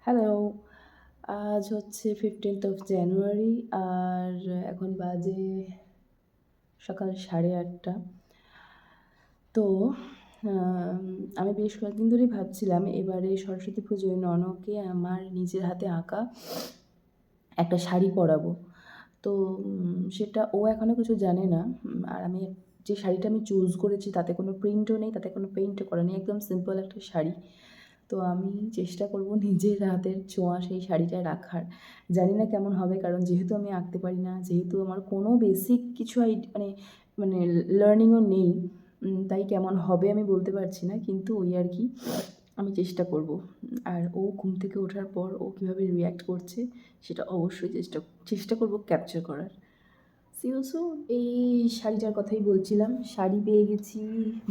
Hello. আজ হচ্ছে 15th জানুয়ারি আর এখন বাজে সকাল 8:30। তো আমি বেশ কয়েকদিন ধরেই ভাবছিলাম এবারে সরস্বতী পুজোয় ননকে আমার নিজের হাতে আঁকা একটা শাড়ি পরাবো। তো সেটা ও এখনও কিছু জানে না। আর আমি যে শাড়িটা আমি চুজ করেছি তাতে কোনো প্রিন্টও নেই, তাতে কোনো পেইন্টও করা নেই। একদম সিম্পল একটা শাড়ি। তো আমি চেষ্টা করব নিজের হাতের ছোঁয়া সেই শাড়িটায় রাখার। জানি না কেমন হবে, কারণ যেহেতু আমি আঁকতে পারি না, যেহেতু আমার কোনো বেসিক কিছু মানে লার্নিংও নেই, তাই কেমন হবে আমি বলতে পারছি না। কিন্তু ওই আর কি, আমি চেষ্টা করব। আর ও ঘুম থেকে ওঠার পর ও কীভাবে রিঅ্যাক্ট করছে সেটা অবশ্যই চেষ্টা করব ক্যাপচার করার। See you soon. এই শাড়িটার কথাই বলছিলাম। শাড়ি পেয়ে গেছি,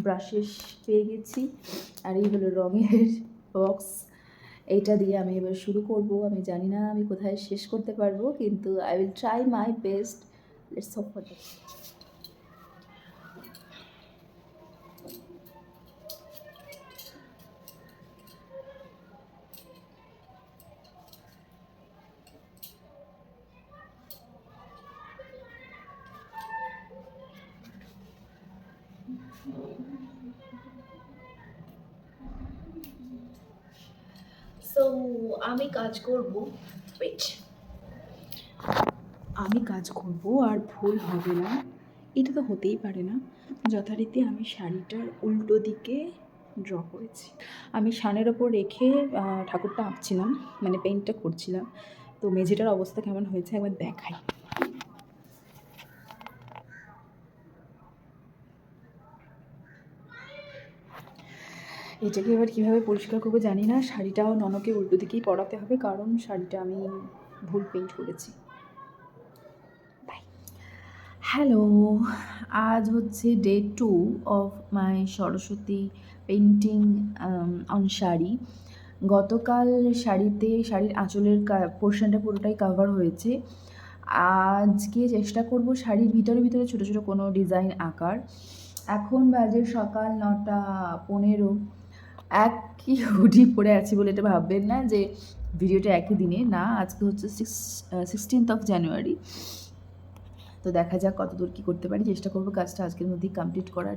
ব্রাশেস পেয়ে গেছি, আর এই হলো রঙের বক্স। এইটা দিয়ে আমি এবার শুরু করব। আমি জানি না আমি কোথায় শেষ করতে পারবো, কিন্তু I will try my best. Let's hope for the so আমি কাজ করব। ওয়েট, আমি কাজ করব আর ভুল হবে না। এটা তো হতেই পারে না। যথারীতি আমি শাড়িটার উল্টো দিকে ড্র করেছি। আমি শানের ওপর রেখে ঠাকুরটা আঁকছিলাম, মানে পেইন্টটা করছিলাম। তো মেঝেটার অবস্থা কেমন হয়েছে একবার দেখাই। এটাকে এবার কীভাবে পরিষ্কার করবো জানি না। শাড়িটাও ননকে উল্টো দিকেই পরাতে হবে, কারণ শাড়িটা আমি ভুল পেইন্ট করেছি। হ্যালো, আজ হচ্ছে day 2 of my Saraswati painting on sari. গতকাল শাড়ির আঁচলের পোর্শনটা পুরোটাই কাভার হয়েছে। আজকে চেষ্টা করব শাড়ির ভিতরে ছোটো ছোটো কোনো ডিজাইন আঁকার। এখন বাজে সকাল 9:15। একই হুডি পরে আছি বলে এটা ভাববেন না যে ভিডিওটা একই দিনে। না, আজকে হচ্ছে 16th জানুয়ারি। তো দেখা যাক কতদূর কী করতে পারি। চেষ্টা করব কাজটা আজকের মধ্যেই কমপ্লিট করার।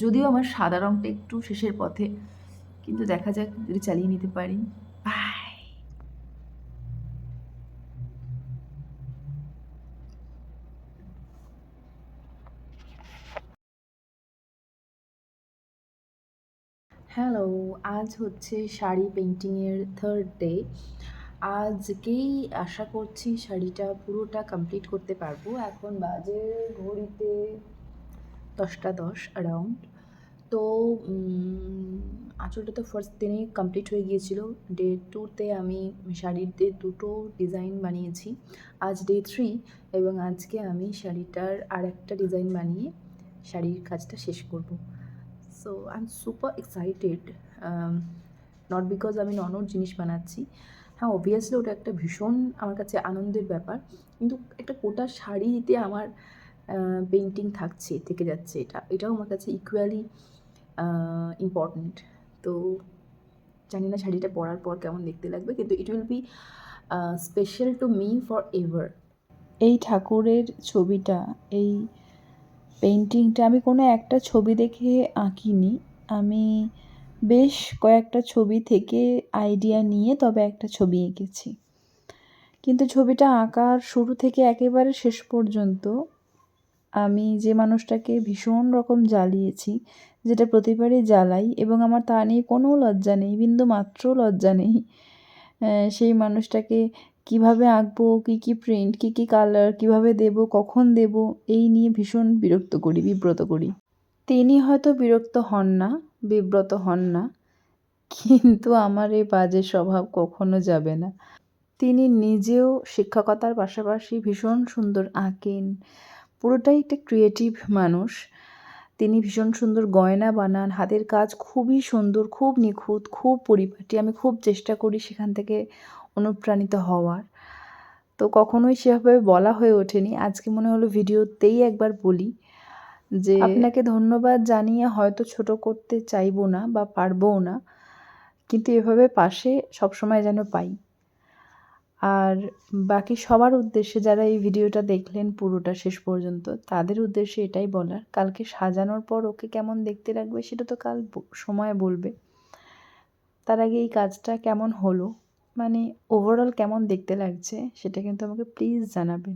যদিও আমার সাদা রঙটা একটু শেষের পথে, কিন্তু দেখা যাক যদি চালিয়ে নিতে পারি। বাই। হ্যালো, আজ হচ্ছে শাড়ি পেইন্টিংয়ের 3rd ডে। আজকেই আশা করছি শাড়িটা পুরোটা কমপ্লিট করতে পারবো। এখন বাজে ঘড়িতে 10:10 অ্যারাউন্ড। তো আঁচলটা তো ফার্স্ট দিনেই কমপ্লিট হয়ে গিয়েছিল। ডে 2তে আমি শাড়িতে 2টো ডিজাইন বানিয়েছি। আজ ডে 3, এবং আজকে আমি শাড়িটার আরেকটা ডিজাইন বানিয়ে শাড়ির কাজটা শেষ করব। So I am super excited. Not because আমি ননর জিনিস বানাচ্ছি। হ্যাঁ, অবভিয়াসলি ওটা একটা ভীষণ আমার কাছে আনন্দের ব্যাপার, কিন্তু একটা গোটা শাড়িতে আমার পেইন্টিং থেকে যাচ্ছে, এটাও আমার কাছে ইকুয়ালি ইম্পর্ট্যান্ট। তো জানি না শাড়িটা পরার পর কেমন দেখতে লাগবে, কিন্তু it will be special to me for ever. এই ঠাকুরের ছবিটা, এই পেইন্টিংটা আমি কোনো একটা ছবি দেখে আঁকিনি। আমি বেশ কয়েকটা ছবি থেকে আইডিয়া নিয়ে তবে একটা ছবি এঁকেছি। কিন্তু ছবিটা আঁকার শুরু থেকে একেবারে শেষ পর্যন্ত আমি যে মানুষটাকে ভীষণ রকম জ্বালিয়েছি, যেটা প্রতিবারই জ্বালাই, এবং আমার তা নিয়ে কোনো লজ্জা নেই, বিন্দুমাত্র লজ্জা নেই। সেই মানুষটাকে কীভাবে আঁকবো, কী প্রিন্ট, কী কালার, কীভাবে দেবো, কখন দেবো, এই নিয়ে ভীষণ বিব্রত করি। তিনি হয়তো বিরক্ত হন না, বিব্রত হন না, কিন্তু আমার এই বাজে স্বভাব কখনো যাবে না। তিনি নিজেও শিক্ষকতার পাশাপাশি ভীষণ সুন্দর আঁকেন। পুরোটাই একটা ক্রিয়েটিভ মানুষ। তিনি ভীষণ সুন্দর গয়না বানান, হাতের কাজ খুবই সুন্দর, খুব নিখুঁত, খুব পরিপাটি। আমি খুব চেষ্টা করি সেখান থেকে অনুপ্রাণিত হওয়ার। তো কখনোই সেভাবে বলা হয়ে ওঠেনি। আজকে মনে হলো ভিডিওতেই একবার বলি যে আপনাকে ধন্যবাদ জানিয়ে হয়তো ছোট করতে চাইবো না বা পারবও না, কিন্তু এভাবে পাশে সবসময় যেন পাই। আর বাকি সবার উদ্দেশ্যে যারা এই ভিডিওটা দেখলেন পুরোটা শেষ পর্যন্ত, তাদের উদ্দেশ্যে এটাই বলার, কালকে সাজানোর পর ওকে কেমন দেখতে লাগবে সেটা তো কাল সময় বলবে। তার আগে এই কাজটা কেমন হলো, মানে ওভারঅল কেমন দেখতে লাগছে সেটা কিন্তু আমাকে প্লিজ জানাবেন।